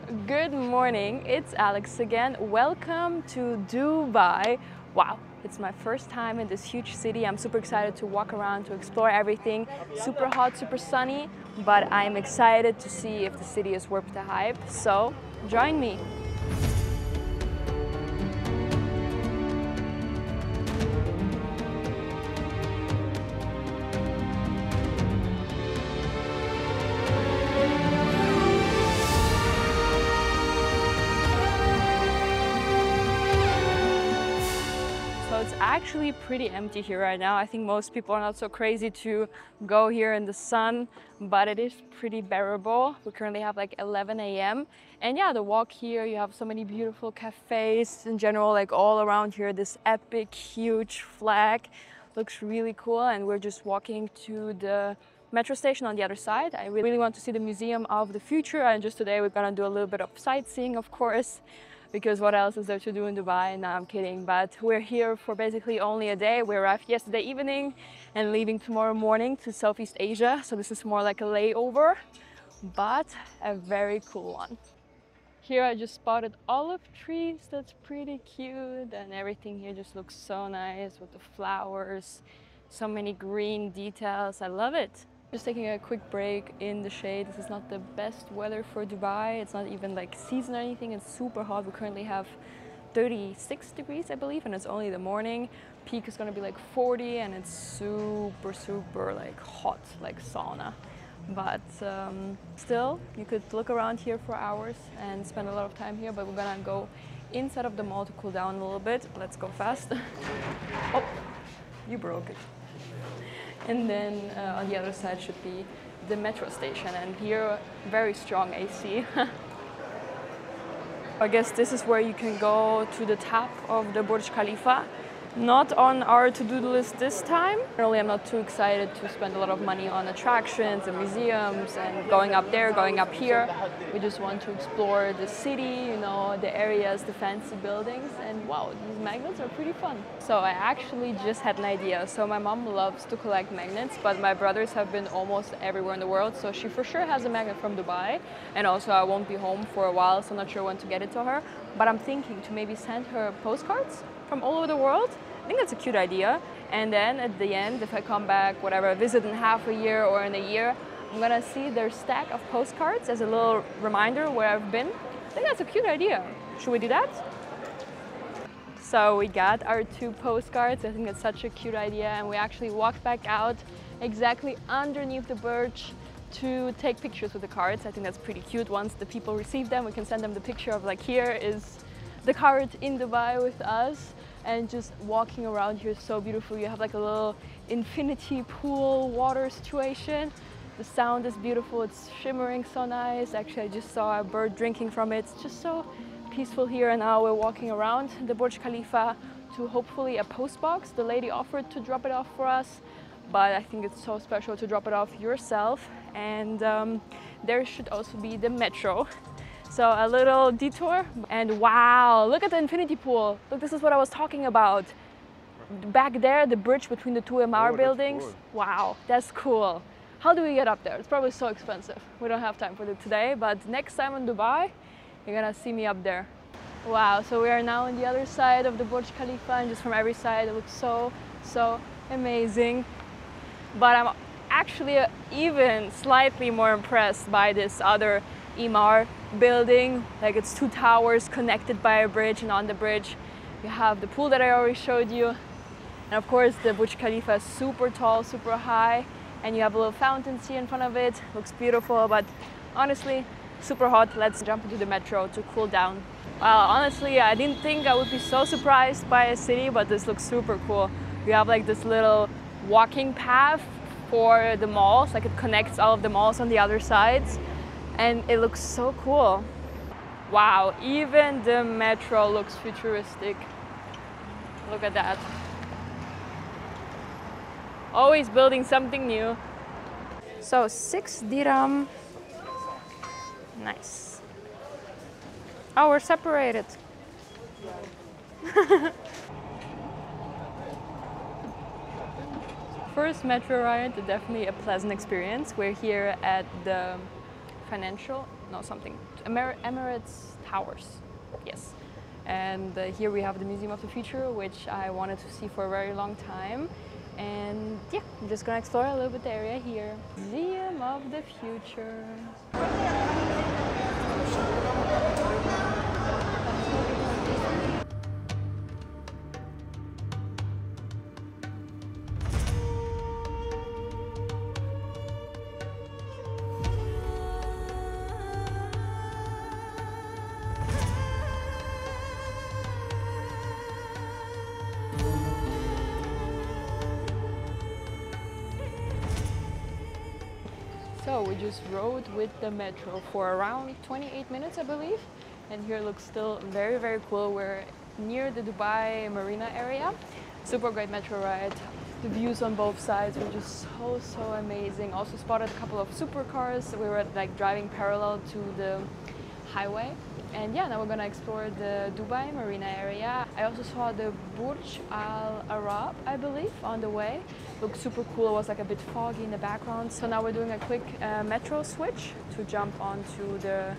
Good morning, it's Alex again. Welcome to Dubai. Wow, it's my first time in this huge city. I'm super excited to walk around, to explore everything. Super hot, super sunny, but I'm excited to see if the city is worth the hype. So, join me. So it's actually pretty empty here right now. I think most people are not so crazy to go here in the sun, but it is pretty bearable. We currently have like 11 a.m. And yeah, the walk here, you have so many beautiful cafes in general, like all around here. This epic, huge flag looks really cool. And we're just walking to the metro station on the other side. I really want to see the Museum of the Future. And just today we're gonna do a little bit of sightseeing, of course, because what else is there to do in Dubai? No, I'm kidding, but we're here for basically only a day. We arrived yesterday evening and leaving tomorrow morning to Southeast Asia. So this is more like a layover, but a very cool one. Here I just spotted olive trees. That's pretty cute. And everything here just looks so nice with the flowers. So many green details. I love it. Just taking a quick break in the shade. This is not the best weather for Dubai. It's not even like season or anything. It's super hot. We currently have 36 degrees, I believe, and it's only the morning. Peak is gonna be like 40 and it's super like hot, like sauna. But still, you could look around here for hours and spend a lot of time here, but we're gonna go inside of the mall to cool down a little bit. Let's go fast. Oh, you broke it. And then on the other side should be the metro station, and here very strong AC. I guess this is where you can go to the top of the Burj Khalifa. Not on our to-do list this time. Generally, I'm not too excited to spend a lot of money on attractions and museums and going up there, going up here. We just want to explore the city, you know, the areas, the fancy buildings, and wow, these magnets are pretty fun. So I actually just had an idea. So my mom loves to collect magnets, but my brothers have been almost everywhere in the world, so she for sure has a magnet from Dubai. And also I won't be home for a while, so I'm not sure when to get it to her. But I'm thinking to maybe send her postcards from all over the world. I think that's a cute idea. And then at the end, if I come back, whatever, visit in half a year or in a year, I'm gonna see their stack of postcards as a little reminder where I've been. I think that's a cute idea. Should we do that? So we got our 2 postcards. I think it's such a cute idea. And we actually walked back out exactly underneath the Burj to take pictures with the cards. I think that's pretty cute. Once the people receive them, we can send them the picture of like, here is the card in Dubai with us. And just walking around here is so beautiful. You have like a little infinity pool water situation. The sound is beautiful. It's shimmering so nice. Actually, I just saw a bird drinking from it. It's just so peaceful here. And now we're walking around the Burj Khalifa to hopefully a post box. The lady offered to drop it off for us, but I think it's so special to drop it off yourself. And there should also be the metro. So a little detour, and wow, look at the infinity pool. Look, this is what I was talking about. Back there, the bridge between the 2 MR buildings. Cool. Wow, that's cool. How do we get up there? It's probably so expensive. We don't have time for it today, but next time in Dubai, you're gonna see me up there. Wow, so we are now on the other side of the Burj Khalifa, and just from every side, it looks so amazing. But I'm actually even slightly more impressed by this other MR building. Like, it's 2 towers connected by a bridge, and on the bridge you have the pool that I already showed you, and of course the Burj Khalifa is super tall, super high, and you have a little fountain here in front of it. Looks beautiful, but honestly super hot. Let's jump into the metro to cool down. Well, honestly, I didn't think I would be so surprised by a city, but this looks super cool. You have like this little walking path for the malls, like it connects all of the malls on the other sides. And it looks so cool. Wow, even the metro looks futuristic. Look at that. Always building something new. So 6 dirham. Nice. Oh, we're separated. First metro ride, definitely a pleasant experience. We're here at the financial no, something, Emirates Towers, yes. And here we have the Museum of the Future, which I wanted to see for a very long time. And yeah, I'm just gonna explore a little bit the area here. Museum of the Future. So we just rode with the metro for around 28 minutes, I believe. And here it looks still very, very cool. We're near the Dubai Marina area. Super great metro ride. The views on both sides were just so amazing. Also spotted a couple of supercars. We were like driving parallel to the highway. And yeah, now we're gonna explore the Dubai Marina area. I also saw the Burj Al Arab, I believe, on the way. Looked super cool. It was like a bit foggy in the background. So now we're doing a quick metro switch to jump onto the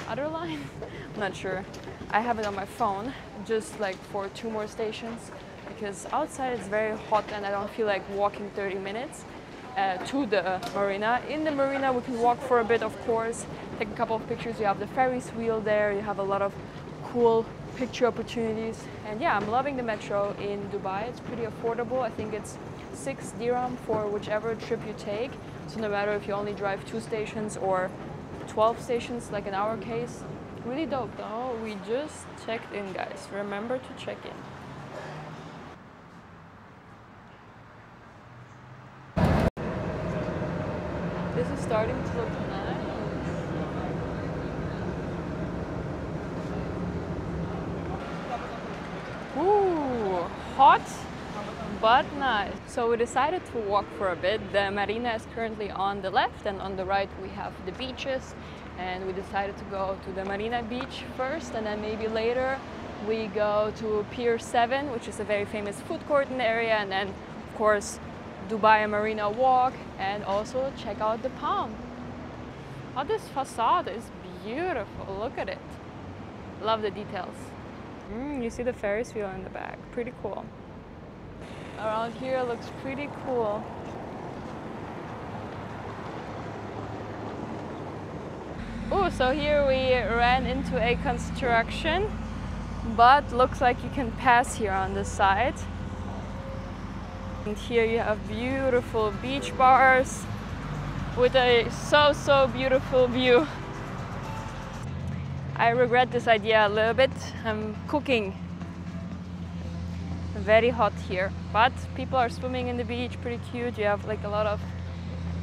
other line. I'm not sure. I have it on my phone, just like for 2 more stations, because outside it's very hot and I don't feel like walking 30 minutes. To the marina. In the marina we can walk for a bit, of course, take a couple of pictures. You have the Ferris wheel there, you have a lot of cool picture opportunities. And yeah, I'm loving the metro in Dubai. It's pretty affordable. I think it's 6 dirham for whichever trip you take. So no matter if you only drive 2 stations or 12 stations, like in our case. Really dope though. We just checked in, guys. Remember to check in. This is starting to look nice. Ooh, hot but nice. So we decided to walk for a bit. The marina is currently on the left and on the right we have the beaches. And we decided to go to the Marina Beach first, and then maybe later we go to Pier 7, which is a very famous food court in the area, and then of course Dubai Marina walk and also check out the palm. Oh, this facade is beautiful. Look at it. Love the details. You see the Ferris wheel in the back. Pretty cool. Around here looks pretty cool. Oh, so here we ran into a construction, but looks like you can pass here on the side. And here you have beautiful beach bars with a so beautiful view. I regret this idea a little bit. I'm cooking. Very hot here, but people are swimming in the beach, pretty cute. You have like a lot of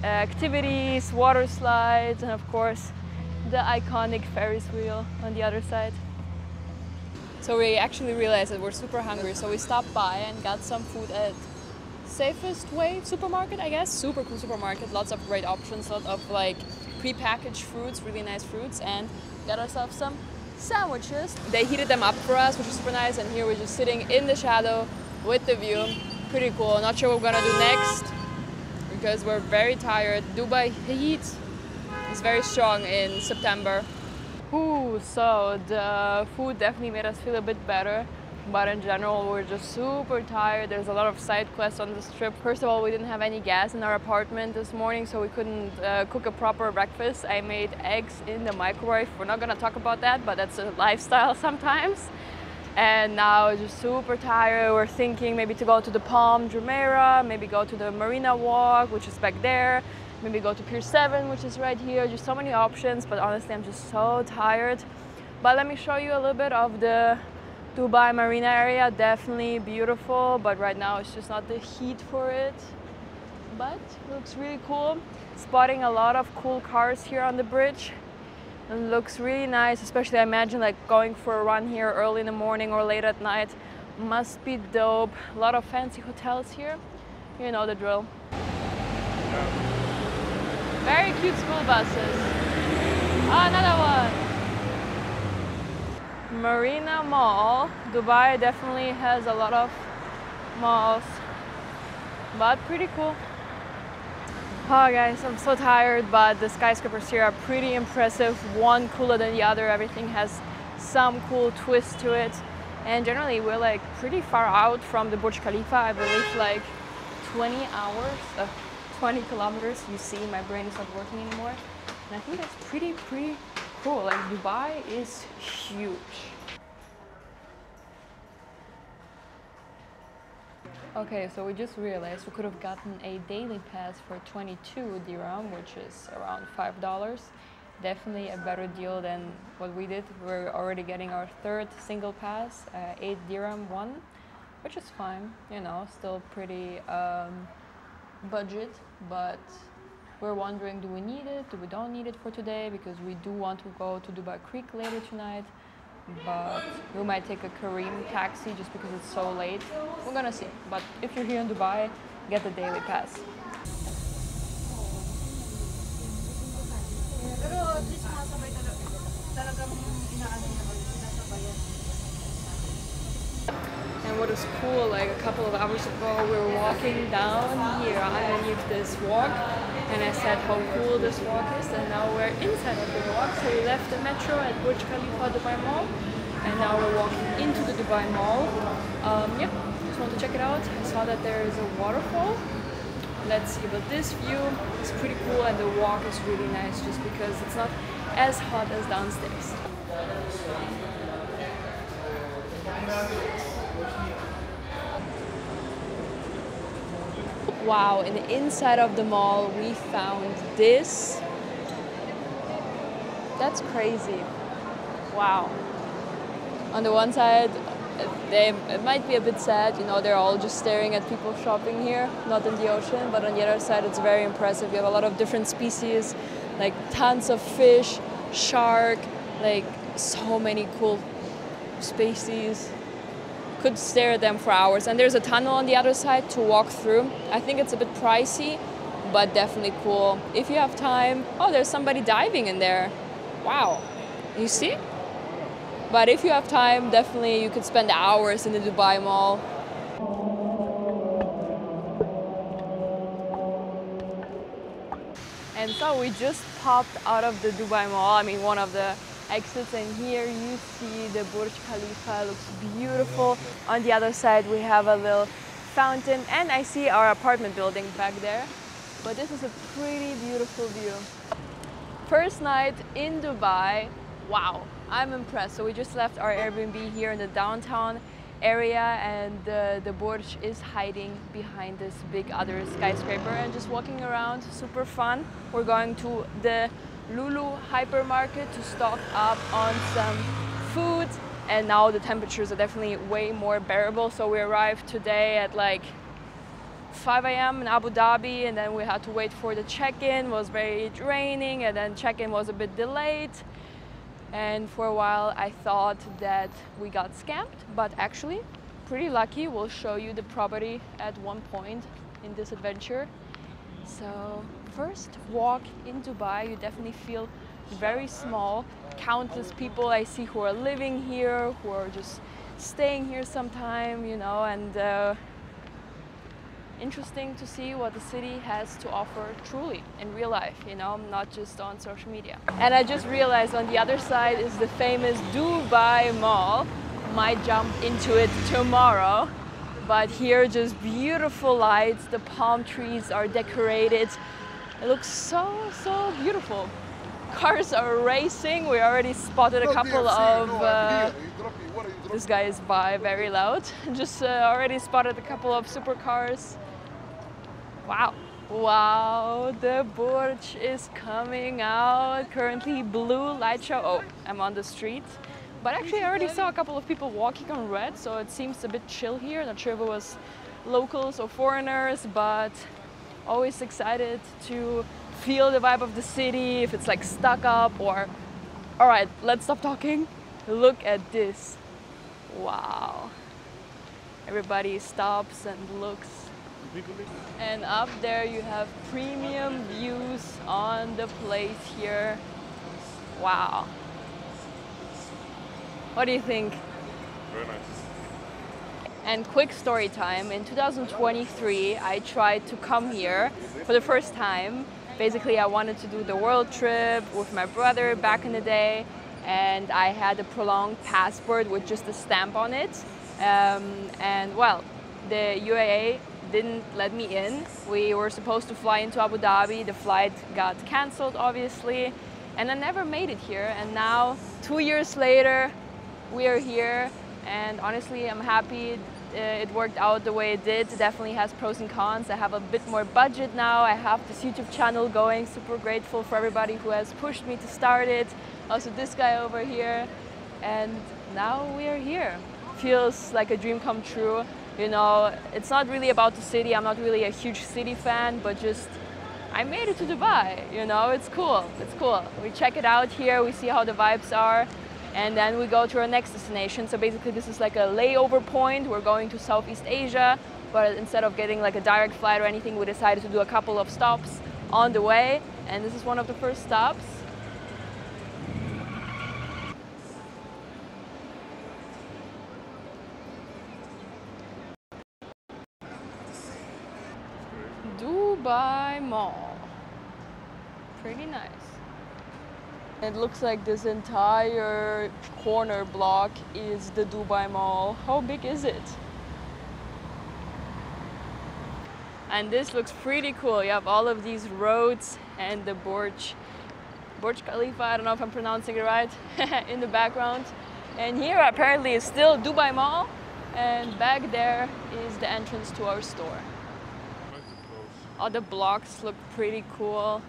activities, water slides, and of course the iconic Ferris wheel on the other side. So we actually realized that we're super hungry, so we stopped by and got some food at Safest Way supermarket, I guess. Super cool supermarket, lots of great options, lot of like pre-packaged fruits, really nice fruits, and got ourselves some sandwiches. They heated them up for us, which is super nice, and here we're just sitting in the shadow with the view. Pretty cool. Not sure what we're gonna do next because we're very tired. Dubai heat is very strong in September. Ooh, so the food definitely made us feel a bit better. But in general, we're just super tired. There's a lot of side quests on this trip. First of all, we didn't have any gas in our apartment this morning, so we couldn't cook a proper breakfast. I made eggs in the microwave. We're not gonna talk about that, but that's a lifestyle sometimes. And now we're just super tired. We're thinking maybe to go to the Palm Jumeirah, maybe go to the Marina Walk, which is back there, maybe go to Pier 7, which is right here. Just so many options, but honestly, I'm just so tired. But let me show you a little bit of the Dubai Marina area. Definitely beautiful, but right now it's just not the heat for it. But it looks really cool. Spotting a lot of cool cars here on the bridge. It looks really nice, especially I imagine like going for a run here early in the morning or late at night. Must be dope. A lot of fancy hotels here. You know the drill. Very cute school buses. Oh, another one. Marina Mall. Dubai definitely has a lot of malls, but pretty cool. Oh guys, I'm so tired, but the skyscrapers here are pretty impressive, one cooler than the other. Everything has some cool twist to it. And generally we're like pretty far out from the Burj Khalifa, I believe like 20 hours, 20 kilometers. You see, my brain is not working anymore. And I think that's pretty cool. Like Dubai is huge. Okay, so we just realized we could have gotten a daily pass for 22 dirham, which is around $5. Definitely a better deal than what we did. We're already getting our third single pass, 8 dirham one, which is fine, you know, still pretty budget, but we're wondering, do we need it? Do we don't need it for today? Because we do want to go to Dubai Creek later tonight. But we might take a Kareem taxi just because it's so late. We're gonna see. But if you're here in Dubai, get the daily pass. And what is cool, like a couple of hours ago, we were walking down here underneath this walk, and I said how cool this walk is, and now we're inside of the walk. So we left the metro at Burj Khalifa Dubai Mall, and now we're walking into the Dubai Mall. Yeah, just want to check it out. I saw that there is a waterfall. Let's see, but this view is pretty cool, and the walk is really nice just because it's not as hot as downstairs. Wow, in the inside of the mall we found this. That's crazy. Wow. On the one side, it might be a bit sad, you know, they're all just staring at people shopping here, not in the ocean, but on the other side it's very impressive. You have a lot of different species, like tons of fish, shark, like so many cool species. Could stare at them for hours. And there's a tunnel on the other side to walk through. I think it's a bit pricey, but definitely cool. If you have time, oh, there's somebody diving in there. Wow, you see? But if you have time, definitely you could spend hours in the Dubai Mall. And so we just popped out of the Dubai Mall, I mean one of the exits, and here you see the Burj Khalifa. It looks beautiful. On the other side we have a little fountain, and I see our apartment building back there. But this is a pretty beautiful view. First night in Dubai. Wow, I'm impressed. So we just left our Airbnb here in the downtown area, and the Burj is hiding behind this big other skyscraper, and just walking around, super fun. We're going to the Lulu Hypermarket to stock up on some food, and now the temperatures are definitely way more bearable. So we arrived today at like 5 a.m. in Abu Dhabi, and then we had to wait for the check-in. It was very raining, and then check-in was a bit delayed. And for a while I thought that we got scammed, but actually pretty lucky. We'll show you the property at one point in this adventure. So first walk in Dubai, you definitely feel very small. Countless people I see who are living here, who are just staying here sometime, you know, and interesting to see what the city has to offer truly in real life, you know, not just on social media. And I just realized on the other side is the famous Dubai Mall. Might jump into it tomorrow, but here just beautiful lights. The palm trees are decorated. It looks so beautiful. Cars are racing. We already spotted a couple of this guy is by very loud. Just already spotted a couple of supercars. Wow. Wow, the Burj is coming out. Currently blue light show. Oh, I'm on the street. But actually I already saw a couple of people walking on red, so it seems a bit chill here. Not sure if it was locals or foreigners, but always excited to feel the vibe of the city, if it's like stuck up or... All right, let's stop talking. Look at this. Wow. Everybody stops and looks. And up there you have premium views on the place here. Wow. What do you think? Very nice. And quick story time, in 2023 I tried to come here for the first time. Basically I wanted to do the world trip with my brother back in the day, and I had a prolonged passport with just a stamp on it. And well, the UAE didn't let me in. We were supposed to fly into Abu Dhabi, the flight got cancelled obviously, and I never made it here. And now 2 years later we are here, and honestly I'm happy it worked out the way it did. It definitely has pros and cons. I have a bit more budget now. I have this YouTube channel going. Super grateful for everybody who has pushed me to start it. Also this guy over here. And now we are here. Feels like a dream come true. You know, it's not really about the city. I'm not really a huge city fan, but just I made it to Dubai. You know, it's cool. It's cool. We check it out here. We see how the vibes are. And then we go to our next destination. So basically this is like a layover point. We're going to Southeast Asia, but instead of getting like a direct flight or anything, we decided to do a couple of stops on the way. And this is one of the first stops. Dubai Mall. Pretty nice. It looks like this entire corner block is the Dubai Mall. How big is it? And this looks pretty cool. You have all of these roads and the Burj Khalifa, I don't know if I'm pronouncing it right, in the background. And here apparently is still Dubai Mall, and back there is the entrance to our store. All the blocks look pretty cool.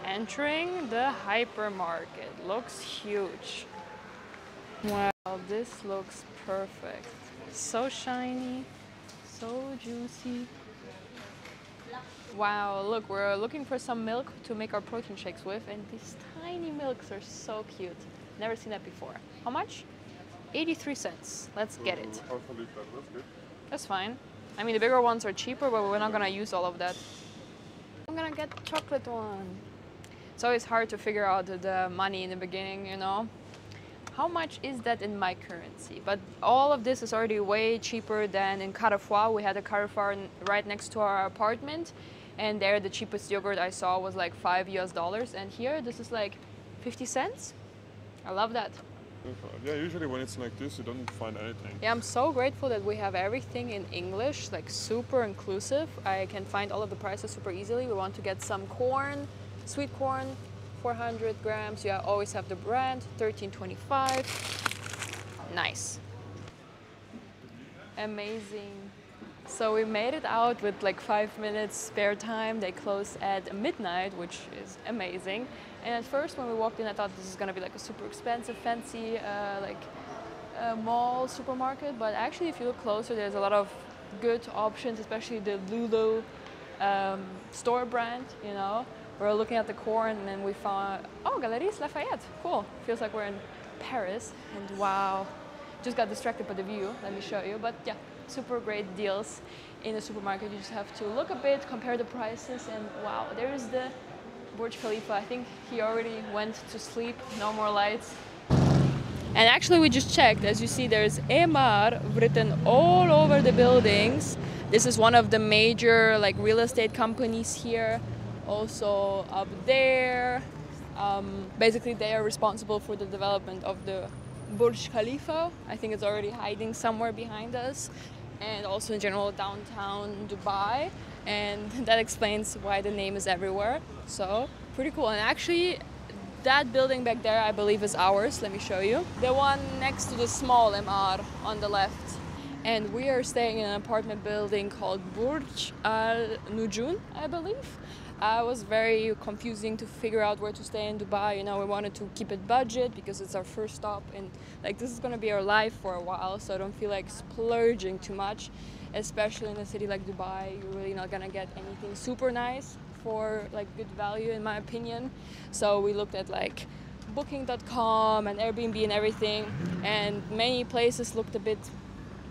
Entering the Hypermarket. Looks huge. Wow, this looks perfect. So shiny, so juicy. Wow, look, we're looking for some milk to make our protein shakes with, and these tiny milks are so cute. Never seen that before. How much? 83 cents. Let's get it. Half a liter, that's good. That's fine. I mean, the bigger ones are cheaper, but we're not gonna use all of that. I'm gonna get the chocolate one. It's always hard to figure out the money in the beginning, you know. How much is that in my currency? But all of this is already way cheaper than in Carrefour. We had a Carrefour right next to our apartment, and there the cheapest yogurt I saw was like $5 US, and here this is like 50 cents. I love that. Yeah, usually when it's like this, you don't find anything. Yeah, I'm so grateful that we have everything in English, like super inclusive. I can find all of the prices super easily. We want to get some corn. Sweet corn, 400 grams. You always have the brand, $13.25. Nice. Amazing. So we made it out with like 5 minutes spare time. They close at midnight, which is amazing. And at first when we walked in, I thought this is gonna be like a super expensive, fancy, mall supermarket. But actually, if you look closer, there's a lot of good options, especially the Lulu store brand, you know. We're looking at the corn, and then we found, oh, Galeries Lafayette. Cool. Feels like we're in Paris. And wow, just got distracted by the view. Let me show you. But yeah, super great deals in the supermarket. You just have to look a bit, compare the prices, and wow, there is the Burj Khalifa. I think he already went to sleep. No more lights. And actually, we just checked. As you see, there's Emar written all over the buildings. This is one of the major like real estate companies here. Also up there, basically they are responsible for the development of the Burj Khalifa. I think it's already hiding somewhere behind us, and also in general downtown Dubai, and that explains why the name is everywhere. So pretty cool. And actually that building back there I believe is ours. Let me show you. The one next to the small MR on the left. And we are staying in an apartment building called Burj Al Nujun, I believe. It was very confusing to figure out where to stay in Dubai. You know, we wanted to keep it budget because it's our first stop, and like this is gonna be our life for a while, so I don't feel like splurging too much, especially in a city like Dubai. You're really not gonna get anything super nice for like good value, in my opinion. So we looked at like booking.com and Airbnb and everything, and many places looked a bit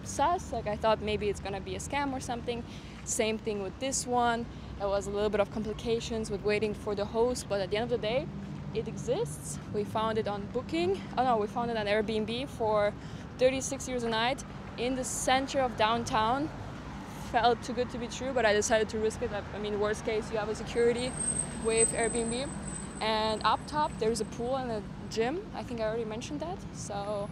sus. Like I thought maybe it's gonna be a scam or something. Same thing with this one. There was a little bit of complications with waiting for the host, but at the end of the day, it exists. We found it on Booking. Oh no, we found it on Airbnb for 36 euros a night. in the center of downtown. Felt too good to be true, but I decided to risk it. I mean, worst case, you have a security with Airbnb. And up top, there's a pool and a gym. I think I already mentioned that. So,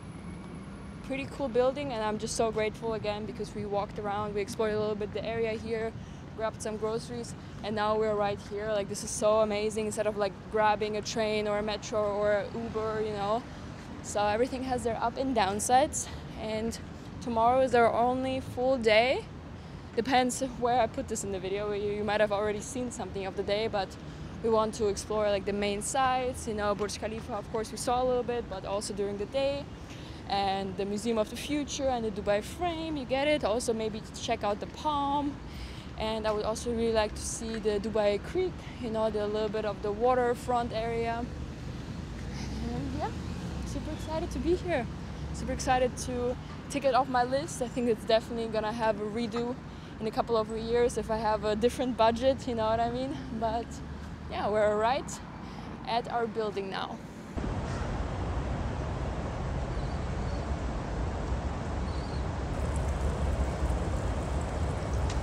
pretty cool building, and I'm just so grateful again because we walked around, we explored a little bit the area here, grabbed some groceries, and now we're right here. Like, this is so amazing, instead of like grabbing a train or a metro or a Uber, you know. So everything has their up and downsides, and tomorrow is our only full day. Depends where I put this in the video. You might have already seen something of the day, but we want to explore like the main sites, you know. Burj Khalifa, of course, we saw a little bit, but also during the day. And the Museum of the Future and the Dubai frame, you get it. Also maybe check out the Palm. And I would also really like to see the Dubai Creek, you know, the little bit of the waterfront area. And yeah, super excited to be here. Super excited to tick it off my list. I think it's definitely gonna have a redo in a couple of years if I have a different budget, you know what I mean? But yeah, we're right at our building now.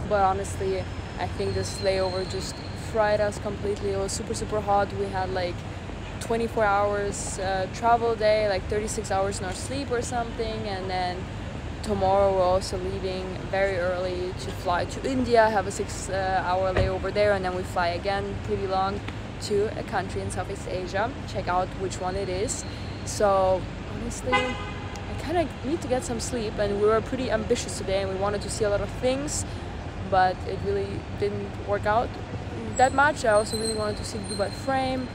But honestly, I think this layover just fried us completely. It was super hot. We had like 24 hours travel day, like 36 hours no sleep or something, and then tomorrow we're also leaving very early to fly to India, have a 6-hour layover there, and then we fly again pretty long to a country in Southeast Asia. Check out which one it is. So honestly, I kind of need to get some sleep, and we were pretty ambitious today and we wanted to see a lot of things, but it really didn't work out that much. I also really wanted to see the Dubai frame,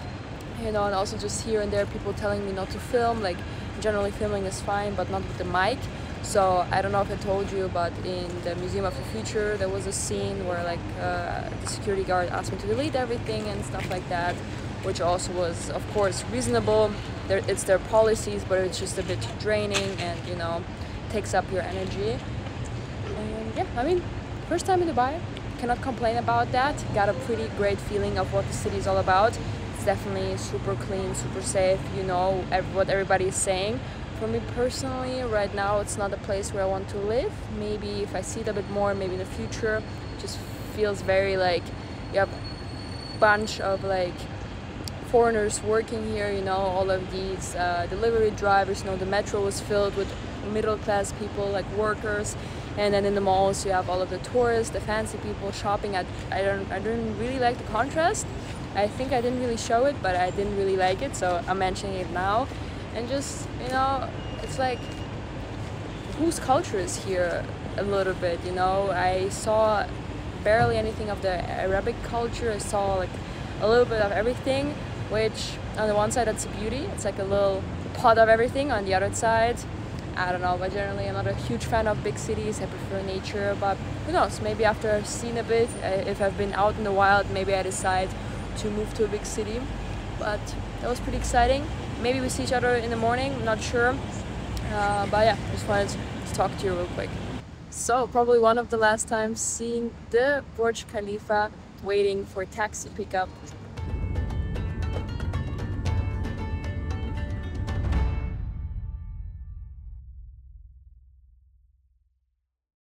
you know, and also just here and there people telling me not to film. Like, generally filming is fine, but not with the mic. So I don't know if I told you, but in the Museum of the Future there was a scene where like the security guard asked me to delete everything and stuff like that, which also was of course reasonable. It's their policies, but it's just a bit draining and, you know, takes up your energy. And yeah, I mean, first time in Dubai, cannot complain about that. Got a pretty great feeling of what the city is all about. It's definitely super clean, super safe, you know, what everybody is saying. For me personally, right now it's not a place where I want to live. Maybe if I see it a bit more, maybe in the future. It just feels very like you have a bunch of like foreigners working here, you know, all of these delivery drivers, you know, the metro was filled with middle class people, like workers. And then in the malls you have all of the tourists, the fancy people shopping. I didn't really like the contrast. I think I didn't really show it, but I didn't really like it, so I'm mentioning it now. And just, you know, it's like, whose culture is here a little bit, you know? I saw barely anything of the Arabic culture. I saw like a little bit of everything, which on the one side that's a beauty. It's like a little pot of everything. On the other side, I don't know, but generally I'm not a huge fan of big cities. I prefer nature, but who knows, maybe after I've seen a bit, if I've been out in the wild, maybe I decide to move to a big city. But that was pretty exciting. Maybe we see each other in the morning, I'm not sure. But yeah, just wanted to talk to you real quick. So probably one of the last times seeing the Burj Khalifa, waiting for taxi pickup